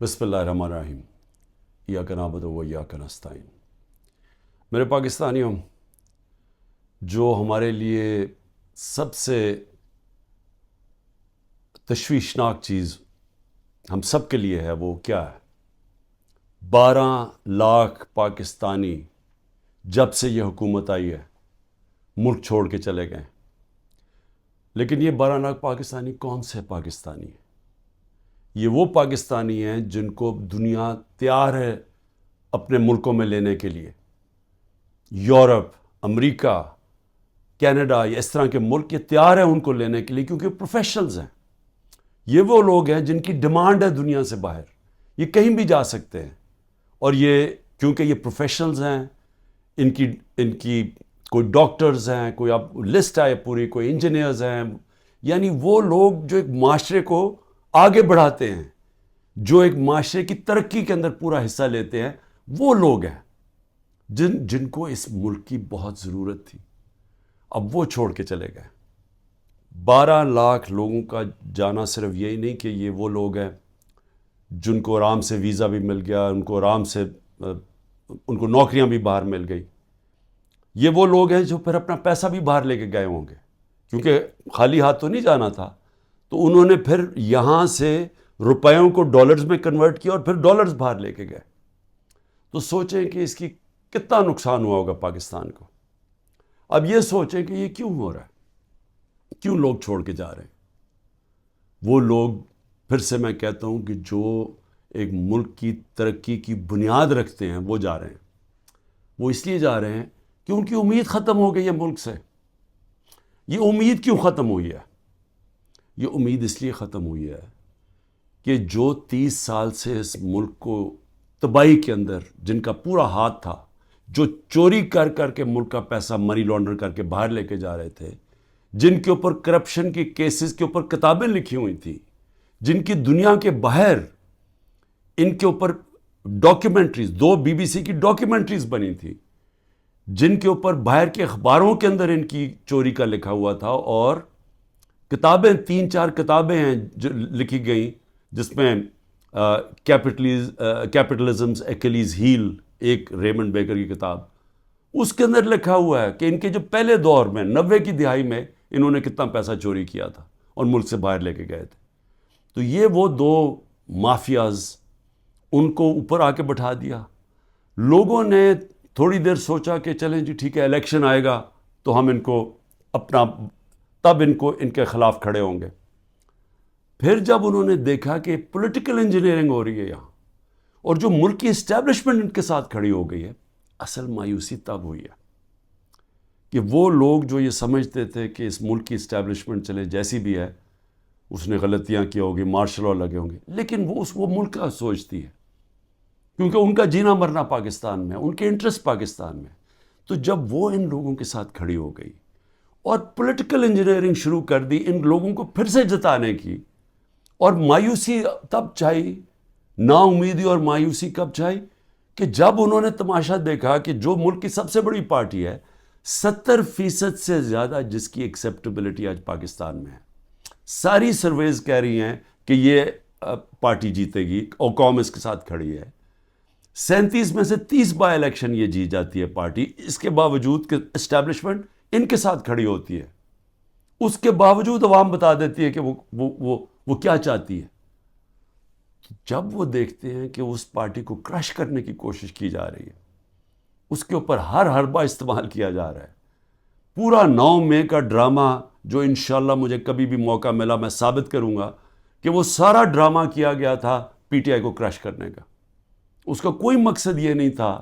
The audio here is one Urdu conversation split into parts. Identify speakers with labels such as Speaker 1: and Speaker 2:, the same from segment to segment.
Speaker 1: بسم اللہ الرحمن الرحیم ایاک نعبد و ایاک نستعین۔ میرے پاکستانیوں، جو ہمارے لیے سب سے تشویشناک چیز ہم سب کے لیے ہے وہ کیا ہے؟ 12 لاکھ پاکستانی جب سے یہ حکومت آئی ہے ملک چھوڑ کے چلے گئے۔ لیکن یہ 12 لاکھ پاکستانی کون سے پاکستانی ہیں؟ یہ وہ پاکستانی ہیں جن کو دنیا تیار ہے اپنے ملکوں میں لینے کے لیے۔ یورپ، امریکہ، کینیڈا، یہ اس طرح کے ملک یہ تیار ہیں ان کو لینے کے لیے، کیونکہ پروفیشنلز ہیں۔ یہ وہ لوگ ہیں جن کی ڈیمانڈ ہے دنیا سے باہر، یہ کہیں بھی جا سکتے ہیں۔ اور یہ کیونکہ یہ پروفیشنلز ہیں، ان کی کوئی ڈاکٹرز ہیں، کوئی اب لسٹ ہے پوری، کوئی انجینئرز ہیں، یعنی وہ لوگ جو ایک معاشرے کو آگے بڑھاتے ہیں، جو ایک معاشرے کی ترقی کے اندر پورا حصہ لیتے ہیں، وہ لوگ ہیں جن کو اس ملک کی بہت ضرورت تھی۔ اب وہ چھوڑ کے چلے گئے۔ 12 لاکھ لوگوں کا جانا صرف یہی نہیں کہ یہ وہ لوگ ہیں جن کو آرام سے ویزا بھی مل گیا، ان کو آرام سے ان کو نوکریاں بھی باہر مل گئی۔ یہ وہ لوگ ہیں جو پھر اپنا پیسہ بھی باہر لے کے گئے ہوں گے، کیونکہ خالی ہاتھ تو نہیں جانا تھا، تو انہوں نے پھر یہاں سے روپیوں کو ڈالرز میں کنورٹ کیا اور پھر ڈالرز باہر لے کے گئے۔ تو سوچیں کہ اس کی کتنا نقصان ہوا ہوگا پاکستان کو۔ اب یہ سوچیں کہ یہ کیوں ہو رہا ہے، کیوں لوگ چھوڑ کے جا رہے ہیں۔ وہ لوگ، پھر سے میں کہتا ہوں کہ جو ایک ملک کی ترقی کی بنیاد رکھتے ہیں وہ جا رہے ہیں۔ وہ اس لیے جا رہے ہیں کہ ان کی امید ختم ہو گئی ہے ملک سے۔ یہ امید کیوں ختم ہوئی ہے؟ یہ امید اس لیے ختم ہوئی ہے کہ جو 30 سال سے اس ملک کو تباہی کے اندر جن کا پورا ہاتھ تھا، جو چوری کر کر کے ملک کا پیسہ منی لانڈر کر کے باہر لے کے جا رہے تھے، جن کے اوپر کرپشن کی کیسز کے اوپر کتابیں لکھی ہوئی تھیں، جن کی دنیا کے باہر ان کے اوپر ڈاکیومنٹریز، 2 BBC کی ڈاکیومنٹریز بنی تھی، جن کے اوپر باہر کے اخباروں کے اندر ان کی چوری کا لکھا ہوا تھا، اور کتابیں 3-4 کتابیں ہیں جو لکھی گئیں، جس میں کیپٹلزمز ایکلیز ہیل، ایک ریمنڈ بیکر کی کتاب، اس کے اندر لکھا ہوا ہے کہ ان کے جو پہلے دور میں 90 کی دہائی میں انہوں نے کتنا پیسہ چوری کیا تھا اور ملک سے باہر لے کے گئے تھے۔ تو یہ وہ 2 مافیاز، ان کو اوپر آ کے بٹھا دیا۔ لوگوں نے تھوڑی دیر سوچا کہ چلیں جی ٹھیک ہے، الیکشن آئے گا تو ہم ان کو تب ان کے خلاف کھڑے ہوں گے۔ پھر جب انہوں نے دیکھا کہ پولیٹیکل انجینئرنگ ہو رہی ہے یہاں، اور جو ملک کی اسٹیبلشمنٹ ان کے ساتھ کھڑی ہو گئی ہے، اصل مایوسی تب ہوئی ہے کہ وہ لوگ جو یہ سمجھتے تھے کہ اس ملک کی اسٹیبلشمنٹ چلے جیسی بھی ہے، اس نے غلطیاں کی ہوگی، مارشل لا لگے ہوں گے، لیکن وہ ملک کا سوچتی ہے، کیونکہ ان کا جینا مرنا پاکستان میں، ان کے انٹرسٹ پاکستان میں۔ تو جب وہ ان لوگوں کے ساتھ کھڑی ہو گئی اور پولیٹیکل انجینئرنگ شروع کر دی ان لوگوں کو پھر سے جتانے کی، اور مایوسی تب چھائی، نا امیدی اور مایوسی کب چھائی کہ جب انہوں نے تماشا دیکھا کہ جو ملک کی سب سے بڑی پارٹی ہے، 70% سے زیادہ جس کی ایکسیپٹیبلٹی آج پاکستان میں ہے، ساری سرویز کہہ رہی ہیں کہ یہ پارٹی جیتے گی اور قوم اس کے ساتھ کھڑی ہے، 37 میں سے 30 بائی الیکشن یہ جیت جاتی ہے پارٹی، اس کے باوجود کہ اسٹیبلشمنٹ ان کے ساتھ کھڑی ہوتی ہے، اس کے باوجود عوام بتا دیتی ہے کہ وہ کیا چاہتی ہے۔ جب وہ دیکھتے ہیں کہ اس پارٹی کو کرش کرنے کی کوشش کی جا رہی ہے، اس کے اوپر ہر حربہ استعمال کیا جا رہا ہے، پورا 9 مئی کا ڈرامہ جو انشاءاللہ مجھے کبھی بھی موقع ملا میں ثابت کروں گا کہ وہ سارا ڈرامہ کیا گیا تھا PTI کو کرش کرنے کا۔ اس کا کوئی مقصد یہ نہیں تھا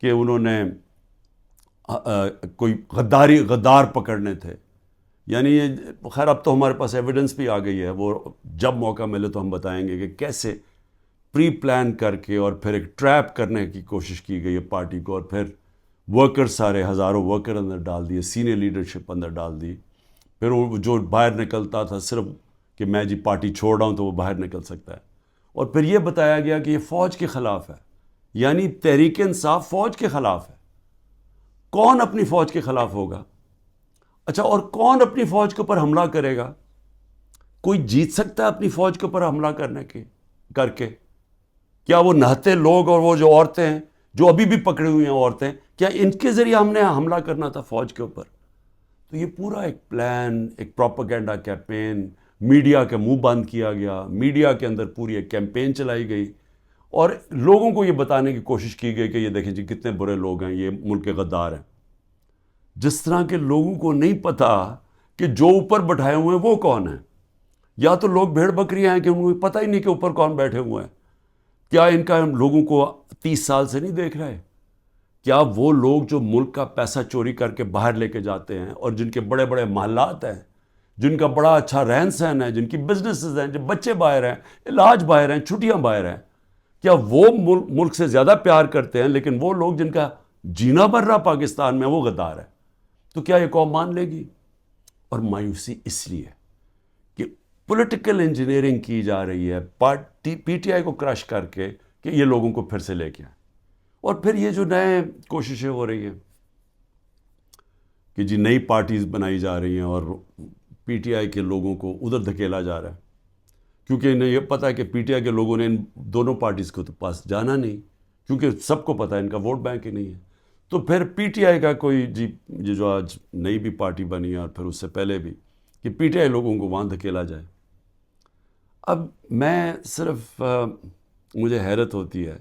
Speaker 1: کہ انہوں نے کوئی غدار پکڑنے تھے، یعنی خیر اب تو ہمارے پاس ایویڈنس بھی آ گئی ہے، وہ جب موقع ملے تو ہم بتائیں گے کہ کیسے پری پلان کر کے اور پھر ایک ٹریپ کرنے کی کوشش کی گئی ہے پارٹی کو، اور پھر ورکر سارے ہزاروں ورکر اندر ڈال دیے، سینئر لیڈرشپ اندر ڈال دی، پھر وہ جو باہر نکلتا تھا صرف کہ میں جی پارٹی چھوڑ رہا ہوں تو وہ باہر نکل سکتا ہے، اور پھر یہ بتایا گیا کہ یہ فوج کے خلاف ہے، یعنی تحریک انصاف فوج کے خلاف ہے۔ کون اپنی فوج کے خلاف ہوگا؟ اچھا، اور کون اپنی فوج کے اوپر حملہ کرے گا؟ کوئی جیت سکتا ہے اپنی فوج کے اوپر حملہ کر کے؟ کیا وہ نہتے لوگ اور وہ جو عورتیں ہیں جو ابھی بھی پکڑی ہوئی ہیں عورتیں، کیا ان کے ذریعے ہم نے حملہ کرنا تھا فوج کے اوپر؟ تو یہ پورا ایک پلان، ایک پروپیگنڈا کیمپین، میڈیا کے منہ بند کیا گیا، میڈیا کے اندر پوری ایک کیمپین چلائی گئی اور لوگوں کو یہ بتانے کی کوشش کی گئی کہ یہ دیکھیں جی کتنے برے لوگ ہیں، یہ ملک کے غدار ہیں. جس طرح کے لوگوں کو نہیں پتا کہ جو اوپر بٹھائے ہوئے ہیں وہ کون ہیں. یا تو لوگ بھیڑ بکریاں ہیں کہ ان کو پتہ ہی نہیں کہ اوپر کون بیٹھے ہوئے ہیں. کیا ان کا ہم لوگوں کو 30 سال سے نہیں دیکھ رہے؟ کیا وہ لوگ جو ملک کا پیسہ چوری کر کے باہر لے کے جاتے ہیں اور جن کے بڑے بڑے محلات ہیں، جن کا بڑا اچھا رہن سہن ہے، جن کی بزنسز ہیں، جو بچے باہر ہیں، علاج باہر ہیں، چھٹیاں باہر ہیں، کیا وہ ملک سے زیادہ پیار کرتے ہیں؟ لیکن وہ لوگ جن کا جینا بھر رہا پاکستان میں وہ غدار ہے. تو کیا یہ قوم مان لے گی؟ اور مایوسی اس لیے کہ پولیٹیکل انجینئرنگ کی جا رہی ہے پی ٹی آئی کو کرش کر کے کہ یہ لوگوں کو پھر سے لے کے آئیں. اور پھر یہ جو نئے کوششیں ہو رہی ہیں کہ جی نئی پارٹیز بنائی جا رہی ہیں اور پی ٹی آئی کے لوگوں کو ادھر دھکیلا جا رہا ہے، کیونکہ انہیں یہ پتہ ہے کہ پی ٹی آئی کے لوگوں نے ان دونوں پارٹیز کو تو پاس جانا نہیں، کیونکہ سب کو پتہ ہے ان کا ووٹ بینک ہی نہیں ہے. تو پھر پی ٹی آئی کا کوئی جی یہ جو آج نئی بھی پارٹی بنی ہے اور پھر اس سے پہلے بھی کہ پی ٹی آئی لوگوں کو وہاں دھکیلا جائے. اب میں صرف مجھے حیرت ہوتی ہے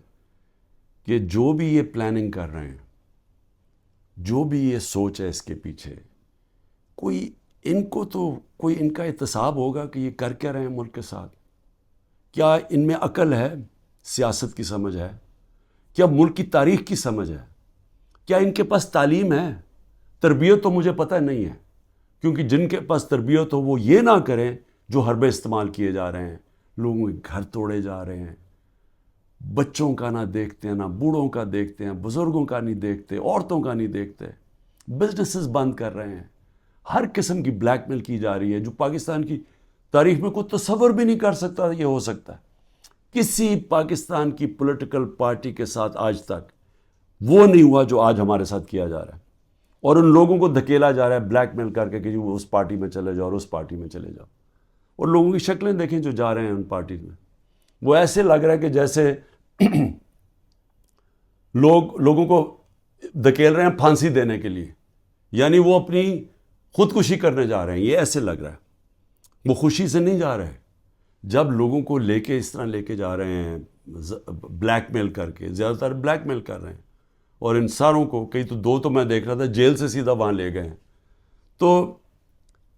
Speaker 1: کہ جو بھی یہ پلاننگ کر رہے ہیں، جو بھی یہ سوچ ہے اس کے پیچھے، کوئی ان کو تو کوئی ان کا احتساب ہوگا کہ یہ کر کیا رہے ہیں ملک کے ساتھ؟ کیا ان میں عقل ہے، سیاست کی سمجھ ہے؟ کیا ملک کی تاریخ کی سمجھ ہے؟ کیا ان کے پاس تعلیم ہے؟ تربیت تو مجھے پتہ نہیں ہے، کیونکہ جن کے پاس تربیت ہو وہ یہ نہ کریں جو حربے استعمال کیے جا رہے ہیں. لوگوں کے گھر توڑے جا رہے ہیں، بچوں کا نہ دیکھتے ہیں، نہ بوڑھوں کا دیکھتے ہیں، بزرگوں کا نہیں دیکھتے، عورتوں کا نہیں دیکھتے، بزنسز بند کر رہے ہیں، ہر قسم کی بلیک میل کی جا رہی ہے جو پاکستان کی تاریخ میں کوئی تصور بھی نہیں کر سکتا یہ ہو سکتا ہے. کسی پاکستان کی پولیٹیکل پارٹی کے ساتھ آج تک وہ نہیں ہوا جو آج ہمارے ساتھ کیا جا رہا ہے. اور ان لوگوں کو دھکیلا جا رہا ہے بلیک میل کر کے کہ وہ اس پارٹی میں چلے جاؤ اور اس پارٹی میں چلے جاؤ. اور لوگوں کی شکلیں دیکھیں جو جا رہے ہیں ان پارٹیز میں، وہ ایسے لگ رہا ہے کہ جیسے لوگوں کو دھکیل رہے ہیں پھانسی دینے کے لیے، یعنی وہ اپنی خودکشی کرنے جا رہے ہیں. یہ ایسے لگ رہا ہے، وہ خوشی سے نہیں جا رہے. جب لوگوں کو لے کے اس طرح لے کے جا رہے ہیں بلیک میل کر کے، زیادہ تر بلیک میل کر رہے ہیں، اور ان ساروں کو کئی تو میں دیکھ رہا تھا جیل سے سیدھا وہاں لے گئے ہیں. تو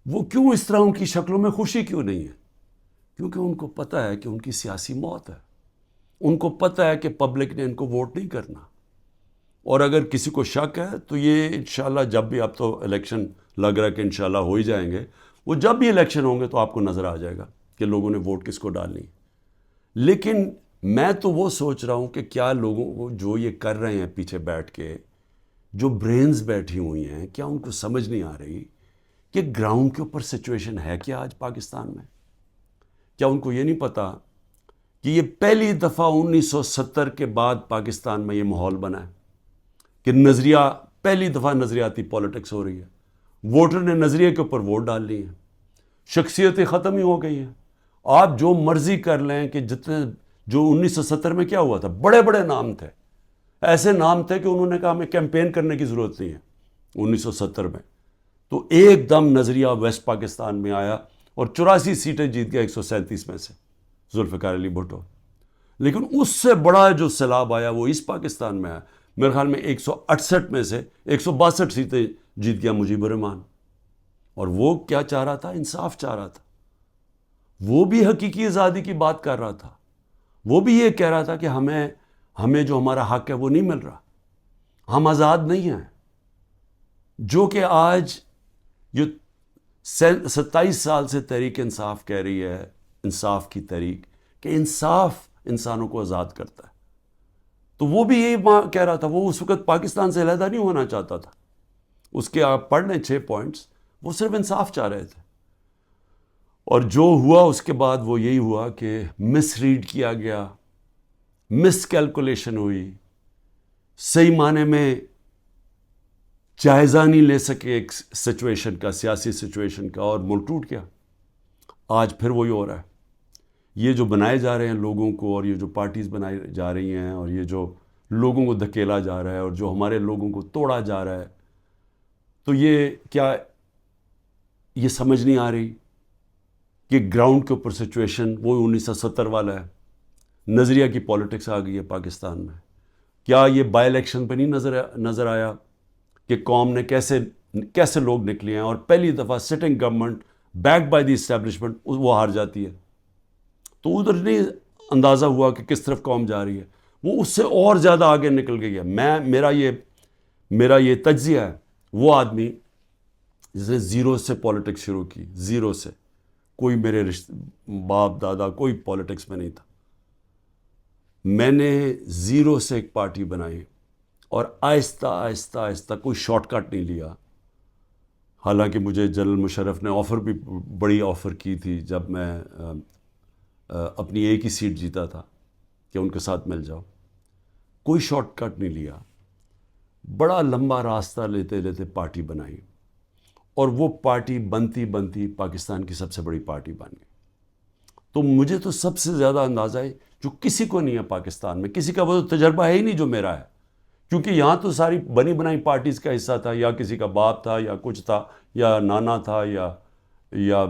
Speaker 1: وہ کیوں اس طرح ان کی شکلوں میں خوشی کیوں نہیں ہے؟ کیونکہ ان کو پتہ ہے کہ ان کی سیاسی موت ہے. ان کو پتہ ہے کہ پبلک نے ان کو ووٹ نہیں کرنا. اور اگر کسی کو شک ہے تو یہ انشاءاللہ جب بھی، اب تو الیکشن لگ رہا ہے کہ انشاءاللہ ہو ہی جائیں گے، وہ جب بھی الیکشن ہوں گے تو آپ کو نظر آ جائے گا کہ لوگوں نے ووٹ کس کو ڈالنی. لیکن میں تو وہ سوچ رہا ہوں کہ کیا لوگوں کو جو یہ کر رہے ہیں پیچھے بیٹھ کے، جو برینز بیٹھی ہوئی ہیں، کیا ان کو سمجھ نہیں آ رہی کہ گراؤنڈ کے اوپر سچویشن ہے کیا آج پاکستان میں؟ کیا ان کو یہ نہیں پتا کہ یہ پہلی دفعہ 1970 کے بعد پاکستان میں یہ ماحول بنا ہے کہ نظریہ، پہلی دفعہ نظریاتی پولیٹکس ہو رہی ہے. ووٹر نے نظریے کے اوپر ووٹ ڈال لی ہیں، شخصیتیں ختم ہی ہو گئی ہیں. آپ جو مرضی کر لیں کہ جتنے جو 1970 میں کیا ہوا تھا، بڑے بڑے نام تھے، ایسے نام تھے کہ انہوں نے کہا ہمیں کیمپین کرنے کی ضرورت نہیں ہے 1970 میں. تو ایک دم نظریہ ویسٹ پاکستان میں آیا اور 84 سیٹیں جیت گیا 137 میں سے ذوالفقار علی بھٹو. لیکن اس سے بڑا جو سیلاب آیا وہ اس پاکستان میں آیا. میرے خیال میں 168 میں سے 162 سیٹیں جیت گیا مجیب الرحمان. اور وہ کیا چاہ رہا تھا؟ انصاف چاہ رہا تھا. وہ بھی حقیقی آزادی کی بات کر رہا تھا. وہ بھی یہ کہہ رہا تھا کہ ہمیں جو ہمارا حق ہے وہ نہیں مل رہا، ہم آزاد نہیں ہیں. جو کہ آج یہ 27 سال سے تحریک انصاف کہہ رہی ہے، انصاف کی تحریک، کہ انصاف انسانوں کو آزاد کرتا ہے. تو وہ بھی یہی کہہ رہا تھا. وہ اس وقت پاکستان سے علیحدہ نہیں ہونا چاہتا تھا. اس کے آپ پڑھ لیں 6 پوائنٹس، وہ صرف انصاف چاہ رہے تھے. اور جو ہوا اس کے بعد وہ یہی ہوا کہ مس ریڈ کیا گیا، مس کیلکولیشن ہوئی، صحیح معنی میں جائزہ نہیں لے سکے ایک سچویشن کا، سیاسی سچویشن کا، اور ملک ٹوٹ گیا. آج پھر وہی ہو رہا ہے. یہ جو بنائے جا رہے ہیں لوگوں کو، اور یہ جو پارٹیز بنائی جا رہی ہیں، اور یہ جو لوگوں کو دھکیلا جا رہا ہے، اور جو ہمارے لوگوں کو توڑا جا رہا ہے، تو یہ کیا یہ سمجھ نہیں آ رہی کہ گراؤنڈ کے اوپر سچویشن وہ 1970 والا ہے؟ نظریہ کی پالیٹکس آ گئی ہے پاکستان میں. کیا یہ بائی الیکشن پہ نہیں نظر آیا کہ قوم نے کیسے لوگ نکلے ہیں، اور پہلی دفعہ sitting government back by the establishment وہ ہار جاتی ہے؟ تو ادھر نہیں اندازہ ہوا کہ کس طرف قوم جا رہی ہے، وہ اس سے اور زیادہ آگے نکل گئی ہے. میرا یہ تجزیہ ہے. وہ آدمی جس نے زیرو سے پالیٹکس شروع کی، زیرو سے، کوئی میرے باپ دادا کوئی پالیٹکس میں نہیں تھا. میں نے زیرو سے ایک پارٹی بنائی، اور آہستہ آہستہ آہستہ کوئی شارٹ کٹ نہیں لیا. حالانکہ مجھے جنرل مشرف نے آفر بھی بڑی آفر کی تھی جب میں اپنی ایک ہی سیٹ جیتا تھا کہ ان کے ساتھ مل جاؤ. کوئی شارٹ کٹ نہیں لیا، بڑا لمبا راستہ لیتے لیتے پارٹی بنائی، اور وہ پارٹی بنتی بنتی پاکستان کی سب سے بڑی پارٹی بن گئی. تو مجھے تو سب سے زیادہ اندازہ ہے جو کسی کو نہیں ہے پاکستان میں، کسی کا وہ تجربہ ہے ہی نہیں جو میرا ہے، کیونکہ یہاں تو ساری بنی بنائی پارٹیز کا حصہ تھا، یا کسی کا باپ تھا، یا کچھ تھا، یا نانا تھا، یا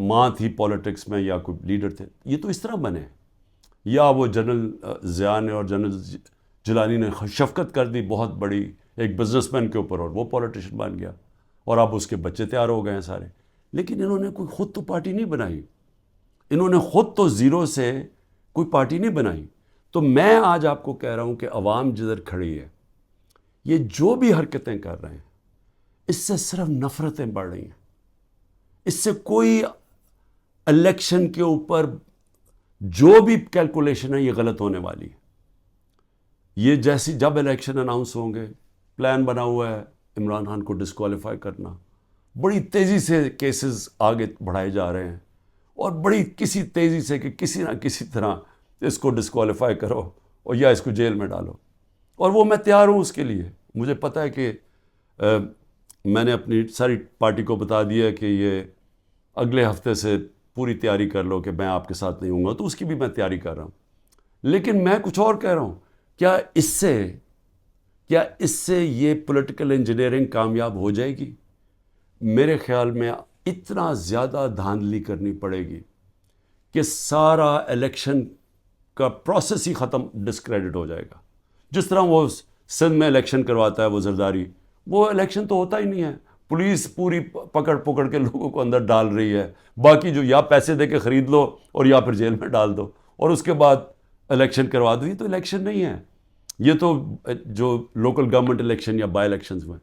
Speaker 1: ماں تھی پالیٹکس میں، یا کوئی لیڈر تھے. یہ تو اس طرح بنے، یا وہ جنرل ضیاء نے اور جنرل جیلانی نے شفقت کر دی بہت بڑی ایک بزنس مین کے اوپر، اور وہ پالیٹیشین بن گیا، اور اب اس کے بچے تیار ہو گئے ہیں سارے. لیکن انہوں نے کوئی خود تو پارٹی نہیں بنائی، انہوں نے خود تو زیرو سے کوئی پارٹی نہیں بنائی. تو میں آج آپ کو کہہ رہا ہوں کہ عوام جدھر کھڑی ہے، یہ جو بھی حرکتیں کر رہے ہیں، اس سے صرف نفرتیں بڑھ رہی ہیں. اس سے کوئی الیکشن کے اوپر جو بھی کیلکولیشن ہے یہ غلط ہونے والی ہے. یہ جب الیکشن اناؤنس ہوں گے، پلان بنا ہوا ہے عمران خان کو ڈسکوالیفائی کرنا. بڑی تیزی سے کیسز آگے بڑھائے جا رہے ہیں، اور بڑی کسی تیزی سے کہ کسی نہ کسی طرح اس کو ڈسکوالیفائی کرو، اور یا اس کو جیل میں ڈالو. اور وہ میں تیار ہوں اس کے لیے. مجھے پتہ ہے کہ میں نے اپنی ساری پارٹی کو بتا دیا کہ یہ اگلے ہفتے سے پوری تیاری کر لو کہ میں آپ کے ساتھ نہیں ہوں گا، تو اس کی بھی میں تیاری کر رہا ہوں. لیکن میں کچھ اور کہہ رہا ہوں، کیا اس سے یہ پولیٹیکل انجینئرنگ کامیاب ہو جائے گی؟ میرے خیال میں اتنا زیادہ دھاندلی کرنی پڑے گی کہ سارا الیکشن کا پروسیس ہی ڈسکریڈٹ ہو جائے گا. جس طرح وہ سندھ میں الیکشن کرواتا ہے وہ زرداری، وہ الیکشن تو ہوتا ہی نہیں ہے. پولیس پوری پکڑ کے لوگوں کو اندر ڈال رہی ہے، باقی جو یا پیسے دے کے خرید لو اور یا پھر جیل میں ڈال دو، اور اس کے بعد الیکشن کروا دو. یہ تو الیکشن نہیں ہے. یہ تو جو لوکل گورنمنٹ الیکشن یا بائی الیکشنز میں،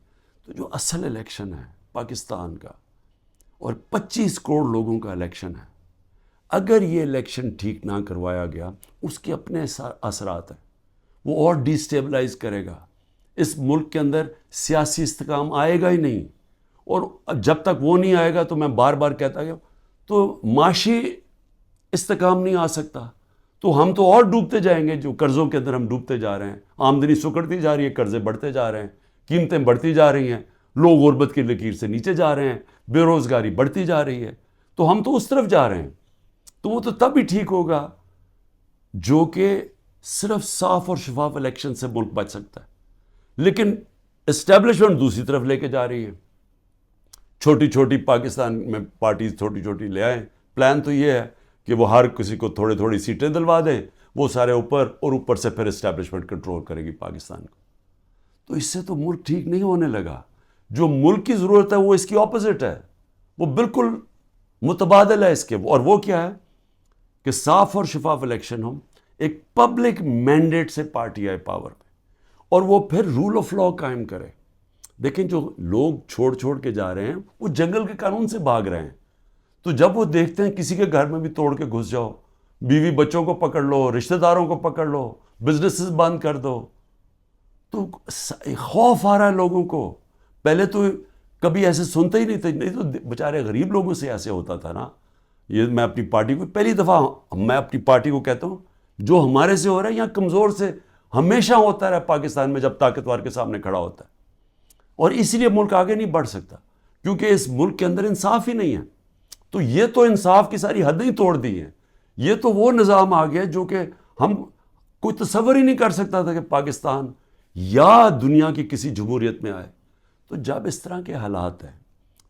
Speaker 1: تو جو اصل الیکشن ہے پاکستان کا، اور 25 کروڑ لوگوں کا الیکشن ہے، اگر یہ الیکشن ٹھیک نہ کروایا گیا، اس کے اپنے اثرات ہیں. وہ اور ڈی اسٹیبلائز کرے گا. اس ملک کے اندر سیاسی استحکام آئے گا ہی نہیں، اور جب تک وہ نہیں آئے گا تو میں بار بار کہتا گیا تو معاشی استحکام نہیں آ سکتا. تو ہم تو اور ڈوبتے جائیں گے، جو قرضوں کے اندر ہم ڈوبتے جا رہے ہیں. آمدنی سکڑتی جا رہی ہے، قرضے بڑھتے جا رہے ہیں، قیمتیں بڑھتی جا رہی ہیں، لوگ غربت کی لکیر سے نیچے جا رہے ہیں، بے روزگاری بڑھتی جا رہی ہے. تو ہم تو اس طرف جا رہے ہیں. تو وہ تو تب ہی ٹھیک ہوگا جو کہ صرف صاف اور شفاف الیکشن سے ملک بچ سکتا ہے. لیکن اسٹیبلشمنٹ دوسری طرف لے کے جا رہی ہے. چھوٹی چھوٹی پاکستان میں پارٹیز چھوٹی چھوٹی لے آئیں. پلان تو یہ ہے کہ وہ ہر کسی کو تھوڑی سیٹیں دلوا دیں، وہ سارے اوپر، اور اوپر سے پھر اسٹیبلشمنٹ کنٹرول کرے گی پاکستان کو. تو اس سے تو ملک ٹھیک نہیں ہونے لگا. جو ملک کی ضرورت ہے وہ اس کی اپوزٹ ہے، وہ بالکل متبادل ہے اس کے. اور وہ کیا ہے کہ صاف اور شفاف الیکشن ہو، ایک پبلک مینڈیٹ سے پارٹی آئے پاور پہ، اور وہ پھر رول آف لا قائم کرے. دیکھیں جو لوگ چھوڑ کے جا رہے ہیں وہ جنگل کے قانون سے بھاگ رہے ہیں. تو جب وہ دیکھتے ہیں کسی کے گھر میں بھی توڑ کے گھس جاؤ، بیوی بچوں کو پکڑ لو، رشتہ داروں کو پکڑ لو، بزنسز بند کر دو، تو خوف آ رہا ہے لوگوں کو. پہلے تو کبھی ایسے سنتے ہی نہیں تھے، نہیں تو بیچارے غریب لوگوں سے ایسے ہوتا تھا نا. یہ میں اپنی پارٹی کو پہلی دفعہ میں اپنی پارٹی کو کہتا ہوں، جو ہمارے سے ہو رہا ہے یا کمزور سے ہمیشہ ہوتا رہا پاکستان میں جب طاقتور کے سامنے کھڑا ہوتا ہے. اور اسی لیے ملک آگے نہیں بڑھ سکتا، کیونکہ اس ملک کے اندر انصاف ہی نہیں ہے. تو یہ تو انصاف کی ساری حدیں ہی توڑ دی ہیں. یہ تو وہ نظام آ گیا جو کہ ہم کوئی تصور ہی نہیں کر سکتا تھا کہ پاکستان یا دنیا کی کسی جمہوریت میں آئے. تو جب اس طرح کے حالات ہیں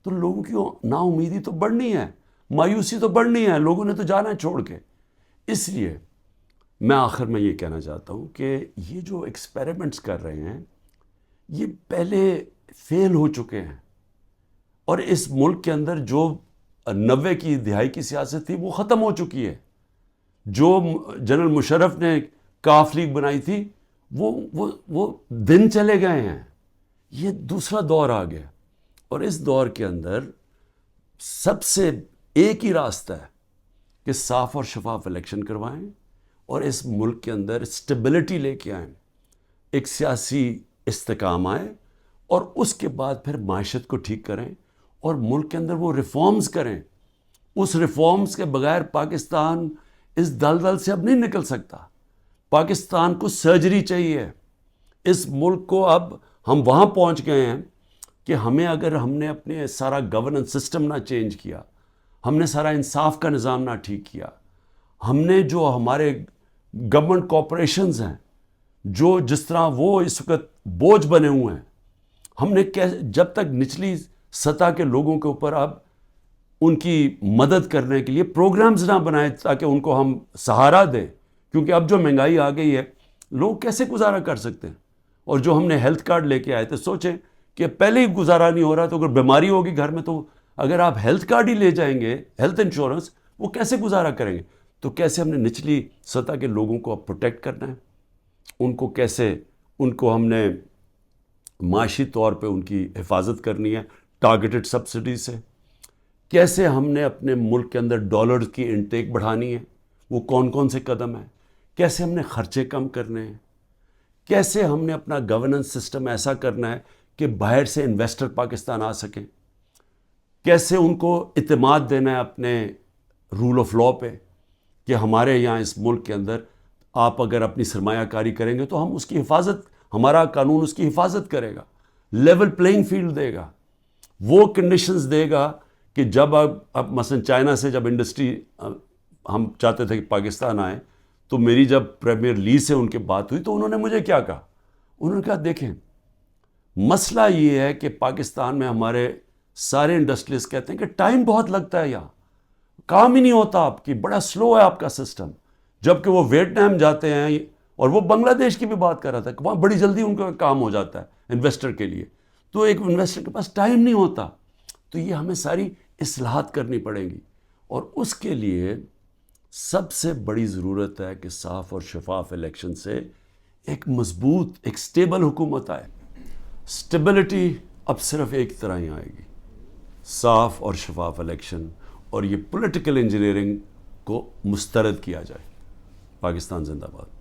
Speaker 1: تو لوگوں کی نا امیدی تو بڑھنی ہے, مایوسی تو بڑھنی ہے, لوگوں نے تو جانا ہے چھوڑ کے. اس لیے میں آخر میں یہ کہنا چاہتا ہوں کہ یہ جو ایکسپیریمنٹس کر رہے ہیں یہ پہلے فیل ہو چکے ہیں, اور اس ملک کے اندر جو 90 کی دہائی کی سیاست تھی وہ ختم ہو چکی ہے. جو جنرل مشرف نے کاف لیگ بنائی تھی وہ دن چلے گئے ہیں. یہ دوسرا دور آ گیا, اور اس دور کے اندر سب سے ایک ہی راستہ ہے کہ صاف اور شفاف الیکشن کروائیں اور اس ملک کے اندر اسٹیبلٹی لے کے آئیں, ایک سیاسی استحکام آئے, اور اس کے بعد پھر معیشت کو ٹھیک کریں اور ملک کے اندر وہ ریفارمز کریں. اس ریفارمز کے بغیر پاکستان اس دلدل سے اب نہیں نکل سکتا. پاکستان کو سرجری چاہیے. اس ملک کو اب ہم وہاں پہنچ گئے ہیں کہ اگر ہم نے اپنے سارا گورننس سسٹم نہ چینج کیا, ہم نے سارا انصاف کا نظام نہ ٹھیک کیا, ہم نے جو ہمارے گورنمنٹ کارپوریشنز ہیں جو جس طرح وہ اس وقت بوجھ بنے ہوئے ہیں, ہم نے جب تک نچلی سطح کے لوگوں کے اوپر اب ان کی مدد کرنے کے لیے پروگرامز نہ بنائے تاکہ ان کو ہم سہارا دیں, کیونکہ اب جو مہنگائی آ گئی ہے لوگ کیسے گزارا کر سکتے ہیں. اور جو ہم نے ہیلتھ کارڈ لے کے آئے تھے, سوچیں کہ پہلے ہی گزارا نہیں ہو رہا تو اگر بیماری ہوگی گھر میں تو اگر آپ ہیلتھ کارڈ ہی لے جائیں گے, ہیلتھ انشورنس, وہ کیسے گزارا کریں گے. تو کیسے ہم نے نچلی سطح کے لوگوں کو اب پروٹیکٹ کرنا ہے, ان کو ہم نے معاشی طور پہ ان کی حفاظت کرنی ہے ٹارگیٹڈ سبسڈی سے. کیسے ہم نے اپنے ملک کے اندر ڈالرز کی انٹیک بڑھانی ہے, وہ کون کون سے قدم ہیں. کیسے ہم نے خرچے کم کرنے ہیں. کیسے ہم نے اپنا گورننس سسٹم ایسا کرنا ہے کہ باہر سے انویسٹر پاکستان آ سکیں. کیسے ان کو اعتماد دینا ہے اپنے رول آف لاء پہ کہ ہمارے یہاں اس ملک کے اندر آپ اگر اپنی سرمایہ کاری کریں گے تو ہم اس کی حفاظت, ہمارا قانون اس کی حفاظت کرے گا, لیول پلینگ فیلڈ دے گا, وہ کنڈیشنز دے گا کہ جب اب مثلا چائنا سے جب انڈسٹری ہم چاہتے تھے کہ پاکستان آئے, تو میری جب پریمیئر لی سے ان کے بات ہوئی تو انہوں نے مجھے کیا کہا, انہوں نے کہا دیکھیں مسئلہ یہ ہے کہ پاکستان میں ہمارے سارے انڈسٹریز کہتے ہیں کہ ٹائم بہت لگتا ہے, یہاں کام ہی نہیں ہوتا آپ کی, بڑا سلو ہے آپ کا سسٹم. جبکہ وہ ویتنام جاتے ہیں, اور وہ بنگلہ دیش کی بھی بات کر رہا تھا کہ وہاں بڑی جلدی ان کا کام ہو جاتا ہے انویسٹر کے لیے. تو ایک انویسٹر کے پاس ٹائم نہیں ہوتا. تو یہ ہمیں ساری اصلاحات کرنی پڑیں گی, اور اس کے لیے سب سے بڑی ضرورت ہے کہ صاف اور شفاف الیکشن سے ایک مضبوط, ایک سٹیبل حکومت آئے. سٹیبلٹی اب صرف ایک طرح ہی آئے گی, صاف اور شفاف الیکشن, اور یہ پولیٹیکل انجینئرنگ کو مسترد کیا جائے. پاکستان زندہ باد.